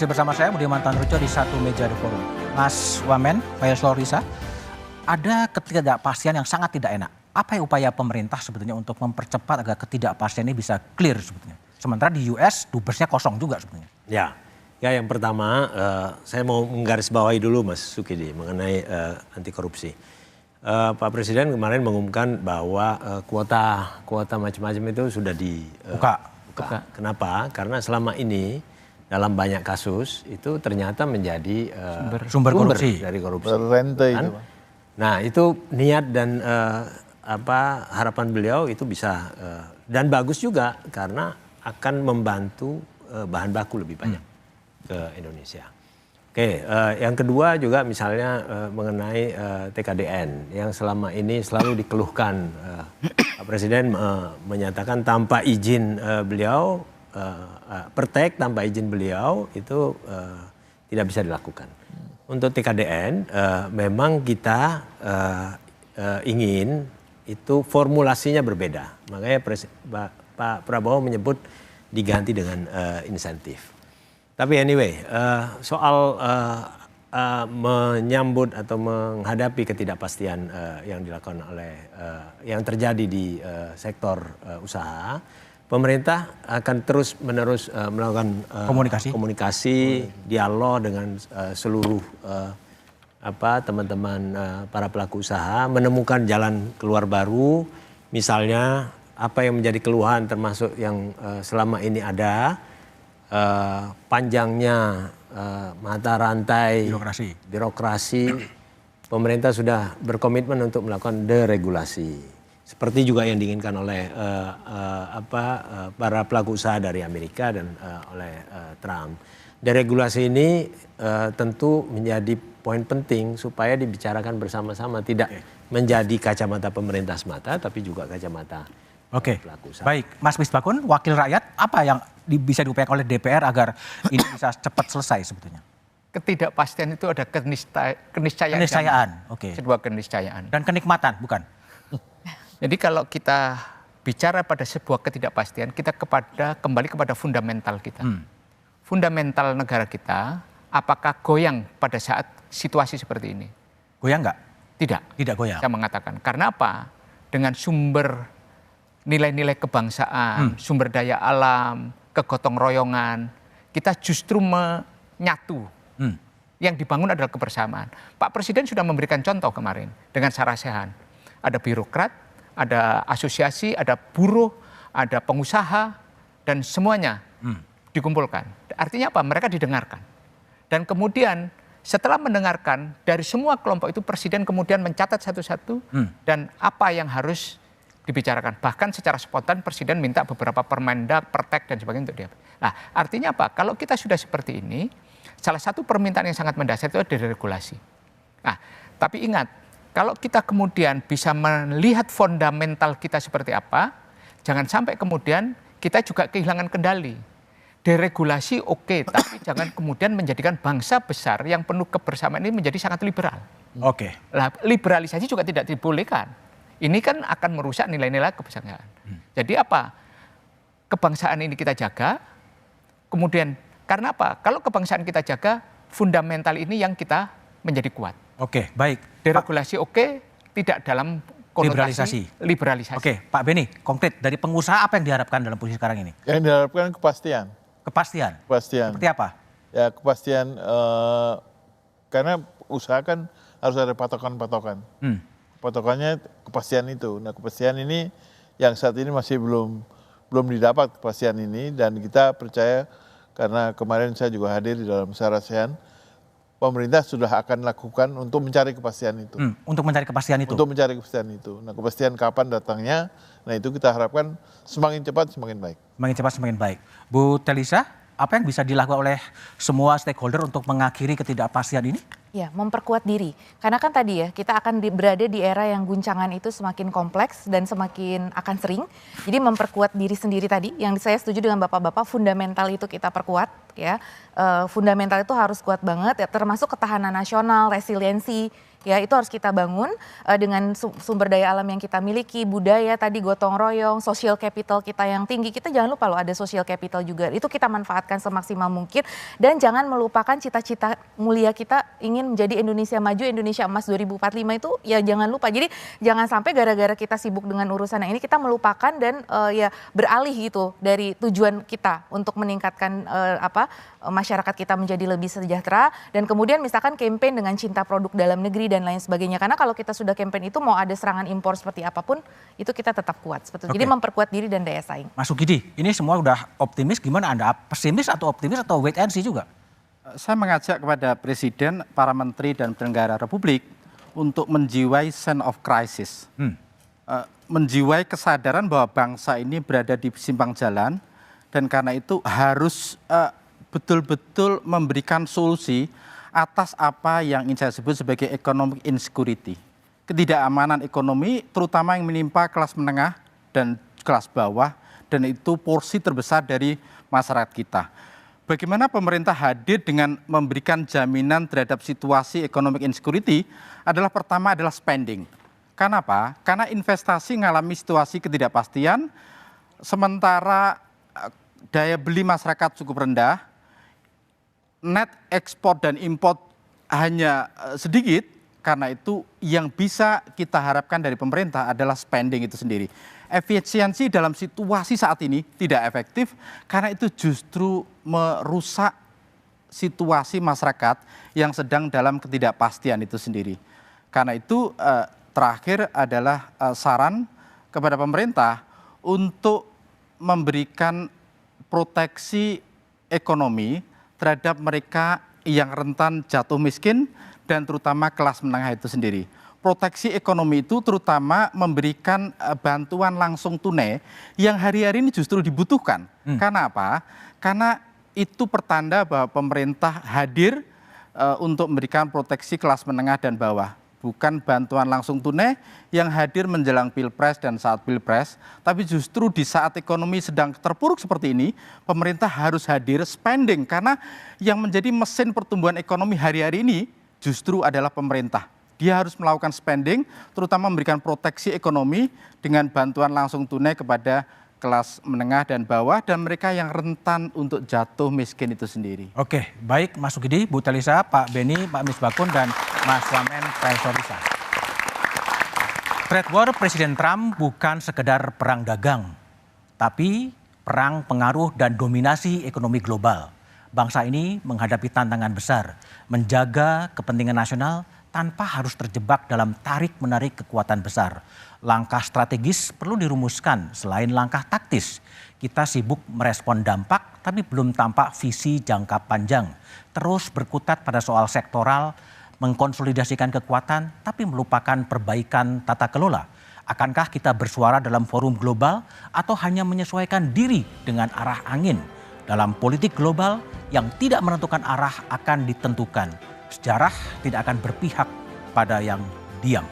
Masih bersama saya Budiman Tanruco di Satu Meja The Forum. Mas Wamen, Pak Yoslo Risa, ada ketidakpastian yang sangat tidak enak. Apa yang upaya pemerintah sebetulnya untuk mempercepat agar ketidakpastian ini bisa clear sebetulnya? Sementara di US dubesnya kosong juga sebetulnya. Ya yang pertama saya mau menggarisbawahi dulu Mas Sukidi mengenai anti korupsi. Pak Presiden kemarin mengumumkan bahwa kuota macam-macam itu sudah dibuka. Kenapa? Karena selama ini dalam banyak kasus itu ternyata menjadi sumber korupsi dari korupsi. Rente Kan? itu. Nah itu niat dan harapan beliau itu bisa dan bagus juga karena akan membantu bahan baku lebih banyak ke Indonesia. Oke, yang kedua juga misalnya mengenai TKDN yang selama ini selalu dikeluhkan. Pak Presiden menyatakan tanpa izin beliau, pertek tanpa izin beliau itu tidak bisa dilakukan. Untuk TKDN memang kita ingin itu formulasinya berbeda. Makanya Pak Prabowo menyebut diganti dengan insentif. Tapi anyway, soal menyambut atau menghadapi ketidakpastian yang dilakukan oleh yang terjadi di sektor usaha, pemerintah akan terus-menerus melakukan komunikasi, dialog dengan seluruh teman-teman para pelaku usaha, menemukan jalan keluar baru, misalnya apa yang menjadi keluhan termasuk yang selama ini ada. Panjangnya mata rantai birokrasi, pemerintah sudah berkomitmen untuk melakukan deregulasi. Seperti juga yang diinginkan oleh para pelaku usaha dari Amerika dan oleh Trump. Deregulasi ini tentu menjadi poin penting supaya dibicarakan bersama-sama, tidak menjadi kacamata pemerintah semata, tapi juga kacamata pelaku usaha. Baik, Mas Misbakun, wakil rakyat, apa yang bisa diupayakan oleh DPR agar ini bisa cepat selesai sebetulnya? Ketidakpastian itu ada keniscayaan. Keniscayaan, oke. Sebuah keniscayaan. Dan kenikmatan, bukan? Jadi kalau kita bicara pada sebuah ketidakpastian, kita kembali kepada fundamental kita. Fundamental negara kita, apakah goyang pada saat situasi seperti ini? Goyang nggak? Tidak. Tidak goyang. Saya mengatakan. Karena apa? Dengan sumber nilai-nilai kebangsaan, sumber daya alam, kegotong royongan, kita justru menyatu. Yang dibangun adalah kebersamaan. Pak Presiden sudah memberikan contoh kemarin dengan Sarasehan. Ada birokrat, ada asosiasi, ada buruh, ada pengusaha, dan semuanya dikumpulkan. Artinya apa? Mereka didengarkan. Dan kemudian setelah mendengarkan dari semua kelompok itu, Presiden kemudian mencatat satu-satu dan apa yang harus dibicarakan. Bahkan secara spontan Presiden minta beberapa permendak, pertek dan sebagainya untuk dia. Nah, artinya apa? Kalau kita sudah seperti ini, salah satu permintaan yang sangat mendasar itu adalah deregulasi. Nah, tapi ingat, kalau kita kemudian bisa melihat fundamental kita seperti apa, jangan sampai kemudian kita juga kehilangan kendali. Deregulasi oke, tapi jangan kemudian menjadikan bangsa besar yang penuh kebersamaan ini menjadi sangat liberal. Oke. Nah, liberalisasi juga tidak dibolehkan. Ini kan akan merusak nilai-nilai kebangsaan. Jadi apa? Kebangsaan ini kita jaga, kemudian karena apa? Kalau kebangsaan kita jaga, fundamental ini yang kita menjadi kuat. Oke, baik. Deregulasi oke, tidak dalam konotasi liberalisasi. Oke, Pak Beni, konkret dari pengusaha apa yang diharapkan dalam posisi sekarang ini? Yang diharapkan kepastian. Kepastian? Kepastian. Seperti apa? Ya kepastian, karena usaha kan harus ada patokan-patokan. Patokannya kepastian itu. Nah kepastian ini yang saat ini masih belum didapat kepastian ini, dan kita percaya karena kemarin saya juga hadir di dalam Sarasehan, pemerintah sudah akan lakukan untuk mencari kepastian itu. Untuk mencari kepastian itu? Untuk mencari kepastian itu. Nah kepastian kapan datangnya, nah itu kita harapkan semakin cepat semakin baik. Semakin cepat semakin baik. Bu Telisa, apa yang bisa dilakukan oleh semua stakeholder untuk mengakhiri ketidakpastian ini? Ya, memperkuat diri. Karena kan tadi ya, kita akan berada di era yang guncangan itu semakin kompleks dan semakin akan sering. Jadi memperkuat diri sendiri tadi, yang saya setuju dengan bapak-bapak, fundamental itu kita perkuat. Ya, fundamental itu harus kuat banget, ya, termasuk ketahanan nasional, resiliensi. ya itu harus kita bangun dengan sumber daya alam yang kita miliki, budaya tadi gotong royong, social capital kita yang tinggi. Kita jangan lupa loh ada social capital juga. Itu kita manfaatkan semaksimal mungkin dan jangan melupakan cita-cita mulia kita ingin menjadi Indonesia maju, Indonesia emas 2045 itu ya jangan lupa. Jadi jangan sampai gara-gara kita sibuk dengan urusan yang ini kita melupakan dan ya beralih gitu dari tujuan kita untuk meningkatkan masyarakat kita menjadi lebih sejahtera dan kemudian misalkan campaign dengan cinta produk dalam negeri dan lain sebagainya. Karena kalau kita sudah campaign itu mau ada serangan impor seperti apapun itu kita tetap kuat. Sebetulnya. Jadi memperkuat diri dan daya saing. Mas Sukidi, ini semua udah optimis, gimana Anda? Pesimis atau optimis atau wait and see juga? Saya mengajak kepada Presiden, para menteri dan penyelenggara Republik untuk menjiwai sense of crisis. Menjiwai kesadaran bahwa bangsa ini berada di simpang jalan dan karena itu harus betul-betul memberikan solusi atas apa yang ingin saya sebut sebagai economic insecurity. Ketidakamanan ekonomi terutama yang menimpa kelas menengah dan kelas bawah dan itu porsi terbesar dari masyarakat kita. Bagaimana pemerintah hadir dengan memberikan jaminan terhadap situasi economic insecurity adalah pertama adalah spending. Kenapa? Karena investasi mengalami situasi ketidakpastian sementara daya beli masyarakat cukup rendah, net ekspor dan import hanya sedikit, karena itu yang bisa kita harapkan dari pemerintah adalah spending itu sendiri. Efisiensi dalam situasi saat ini tidak efektif karena itu justru merusak situasi masyarakat yang sedang dalam ketidakpastian itu sendiri. Karena itu terakhir adalah saran kepada pemerintah untuk memberikan proteksi ekonomi terhadap mereka yang rentan jatuh miskin dan terutama kelas menengah itu sendiri. Proteksi ekonomi itu terutama memberikan bantuan langsung tunai yang hari-hari ini justru dibutuhkan. Karena apa? Karena itu pertanda bahwa pemerintah hadir untuk memberikan proteksi kelas menengah dan bawah. Bukan bantuan langsung tunai yang hadir menjelang Pilpres dan saat Pilpres, tapi justru di saat ekonomi sedang terpuruk seperti ini, pemerintah harus hadir spending karena yang menjadi mesin pertumbuhan ekonomi hari-hari ini justru adalah pemerintah. Dia harus melakukan spending, terutama memberikan proteksi ekonomi dengan bantuan langsung tunai kepada kelas menengah dan bawah dan mereka yang rentan untuk jatuh miskin itu sendiri. Oke, baik Mas Sukidi, Bu Talisa, Pak Beni, Pak Misbakun, dan Mas Wamen Faisal. Trade war Presiden Trump bukan sekedar perang dagang, tapi perang pengaruh dan dominasi ekonomi global. Bangsa ini menghadapi tantangan besar, menjaga kepentingan nasional tanpa harus terjebak dalam tarik-menarik kekuatan besar. Langkah strategis perlu dirumuskan selain langkah taktis. Kita sibuk merespon dampak tapi belum tampak visi jangka panjang. Terus berkutat pada soal sektoral, mengkonsolidasikan kekuatan tapi melupakan perbaikan tata kelola. Akankah kita bersuara dalam forum global atau hanya menyesuaikan diri dengan arah angin? Dalam politik global yang tidak menentukan arah akan ditentukan. Sejarah tidak akan berpihak pada yang diam.